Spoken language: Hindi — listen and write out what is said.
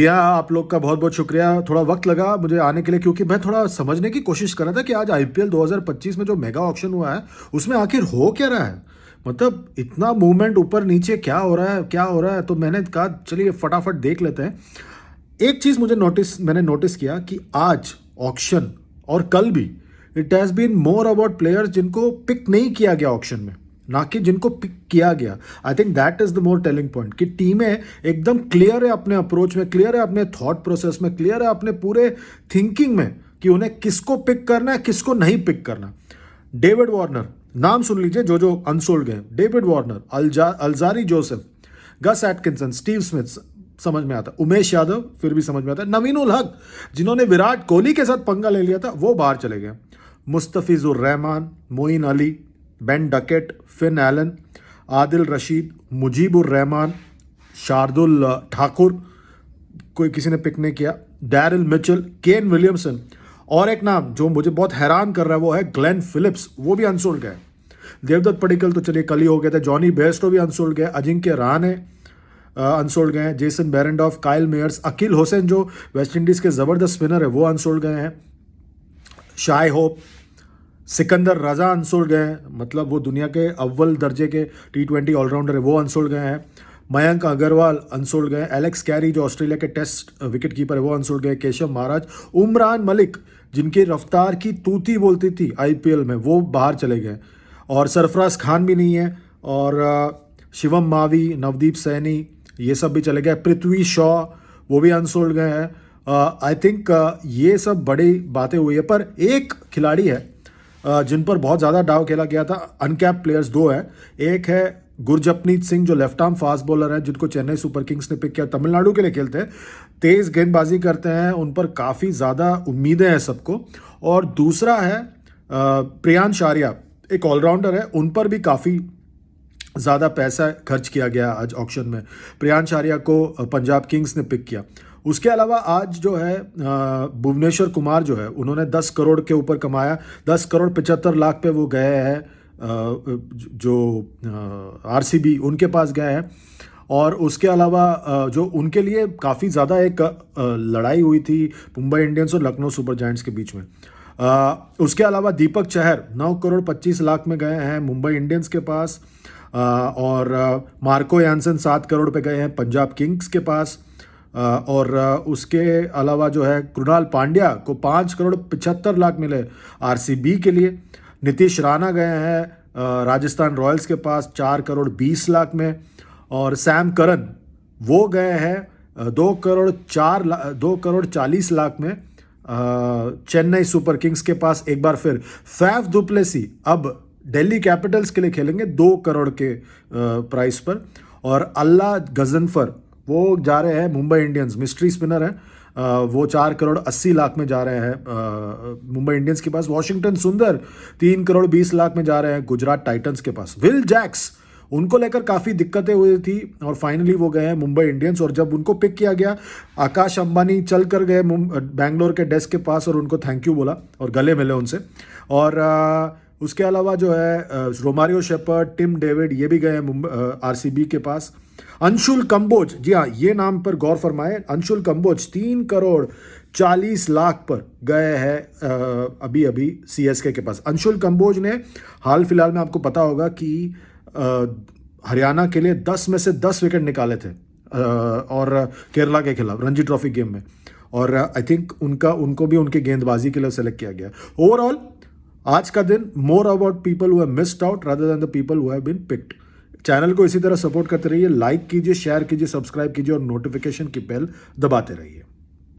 भैया आप लोग का बहुत बहुत शुक्रिया। थोड़ा वक्त लगा मुझे आने के लिए क्योंकि मैं थोड़ा समझने की कोशिश कर रहा था कि आज आईपीएल 2025 में जो मेगा ऑक्शन हुआ है उसमें आखिर हो क्या रहा है। मतलब इतना मूवमेंट ऊपर नीचे क्या हो रहा है क्या हो रहा है, तो मैंने कहा चलिए फटाफट देख लेते हैं। एक चीज़ मैंने नोटिस किया कि आज ऑक्शन और कल भी it has been more about players जिनको पिक नहीं किया गया ऑक्शन में, ना कि जिनको पिक किया गया। I think that is the more telling point कि टीमें एकदम क्लियर है अपने अप्रोच में, क्लियर है अपने थॉट प्रोसेस में, क्लियर है अपने पूरे थिंकिंग में कि उन्हें किसको पिक करना है किसको नहीं पिक करना। डेविड वार्नर नाम सुन लीजिए, जो अनसोल्ड गए, David Warner, Alzarri Joseph, Gus Atkinson, Steve Smith समझ में आता, उमेश यादव फिर भी समझ में आता, नवीन उल हक जिन्होंने विराट कोहली के साथ पंगा ले लिया था वो बाहर चले गए, Mustafizur Rahman, Moeen Ali, Ben Duckett, Finn Allen, Adil Rashid, Mujeebur Rahman, Shardul Thakur, कोई किसी ने पिक नहीं किया, डैरिल मिचेल, केन विलियमसन, और एक नाम जो मुझे बहुत हैरान कर रहा है वो है ग्लेन फिलिप्स, वो भी अनसोल्ड गए। देवदत्त पडिक्कल तो चलिए कल ही हो गए थे, जॉनी बेयरस्टो भी अनसोल्ड गए, अजिंक्य रहाणे अनसोल्ड गए हैं, Jason Behrendorff, Kyle Mayers, Akeal Hosein जो वेस्ट इंडीज़ के ज़बरदस्त स्पिनर है वो अनसोल्ड गए हैं, शाय होप, सिकंदर रजा अनसोल्ड गए हैं, मतलब वो दुनिया के अव्वल दर्जे के T20 ऑलराउंडर है वो अनसोल्ड गए हैं, मयंक अग्रवाल अनसोल्ड गए, एलेक्स कैरी जो ऑस्ट्रेलिया के टेस्ट विकेट कीपर है वो अनसोल्ड गए, केशव महाराज, उमरान मलिक जिनकी रफ्तार की तूती बोलती थी आईपीएल में वो बाहर चले गए, और सरफराज खान भी नहीं है, और शिवम मावी, नवदीप सैनी ये सब भी चले गए, पृथ्वी शॉ वो भी अनसोल्ड गए हैं। आई थिंक ये सब बड़ी बातें हुई है, पर एक खिलाड़ी है जिन पर बहुत ज़्यादा दाव खेला गया था, अनकैप प्लेयर्स दो है, एक है गुरजपनीत सिंह जो लेफ्ट आर्म फास्ट बॉलर है जिनको चेन्नई सुपर किंग्स ने पिक किया, तमिलनाडु के लिए खेलते हैं, तेज़ गेंदबाजी करते हैं, उन पर काफ़ी ज़्यादा उम्मीदें हैं सबको, और दूसरा है प्रियांश आर्या एक ऑलराउंडर है, उन पर भी काफ़ी ज़्यादा पैसा खर्च किया गया आज ऑक्शन में, प्रियांश आर्या को पंजाब किंग्स ने पिक किया। उसके अलावा आज जो है भुवनेश्वर कुमार जो है उन्होंने 10 करोड़ के ऊपर कमाया, 10 करोड़ 75 लाख पे वो गए हैं, जो आरसीबी उनके पास गए हैं, और उसके अलावा जो उनके लिए काफ़ी ज़्यादा एक लड़ाई हुई थी मुंबई इंडियंस और लखनऊ सुपर जायंट्स के बीच में। उसके अलावा दीपक चहर 9 करोड़ 25 लाख में गए हैं मुंबई इंडियंस के पास, और मार्को यानसन 7 करोड़ पे गए हैं पंजाब किंग्स के पास, और उसके अलावा जो है कृणाल पांड्या को 5 करोड़ 75 लाख मिले आरसीबी के लिए, नीतीश राणा गए हैं राजस्थान रॉयल्स के पास 4 करोड़ 20 लाख में, और सैम करन वो गए हैं 2 करोड़ 40 लाख में चेन्नई सुपर किंग्स के पास। एक बार फिर फैफ दुप्लेसी अब दिल्ली कैपिटल्स के लिए खेलेंगे 2 करोड़ के प्राइस पर, और अल्लाह गजनफर वो जा रहे हैं मुंबई इंडियंस, मिस्ट्री स्पिनर है, वो 4 करोड़ 80 लाख में जा रहे हैं मुंबई इंडियंस के पास। वॉशिंगटन सुंदर 3 करोड़ 20 लाख में जा रहे हैं गुजरात टाइटंस के पास। विल जैक्स उनको लेकर काफ़ी दिक्कतें हुई थी और फाइनली वो गए हैं मुंबई इंडियंस, और जब उनको पिक किया गया आकाश अंबानी चल कर गए बैंगलोर के डेस्क के पास और उनको थैंक यू बोला और गले मिले उनसे। और उसके अलावा जो है रोमारियो शेपर्ड, टिम डेविड ये भी गए हैं आरसीबी के पास। अंशुल कंबोज, जी हाँ ये नाम पर गौर फरमाए, अंशुल कंबोज 3 करोड़ 40 लाख पर गए हैं अभी अभी सीएसके के पास। अंशुल कंबोज ने हाल फिलहाल में आपको पता होगा कि हरियाणा के लिए 10 में से 10 विकेट निकाले थे और केरला के खिलाफ रणजी ट्रॉफी गेम में, और आई थिंक उनको भी उनके गेंदबाजी के लिए सेलेक्ट किया गया। ओवरऑल आज का दिन more about people who have missed out rather than the people who have been picked. Channel को इसी तरह सपोर्ट करते रहिए, लाइक कीजिए, शेयर कीजिए, सब्सक्राइब कीजिए और नोटिफिकेशन की बेल दबाते रहिए।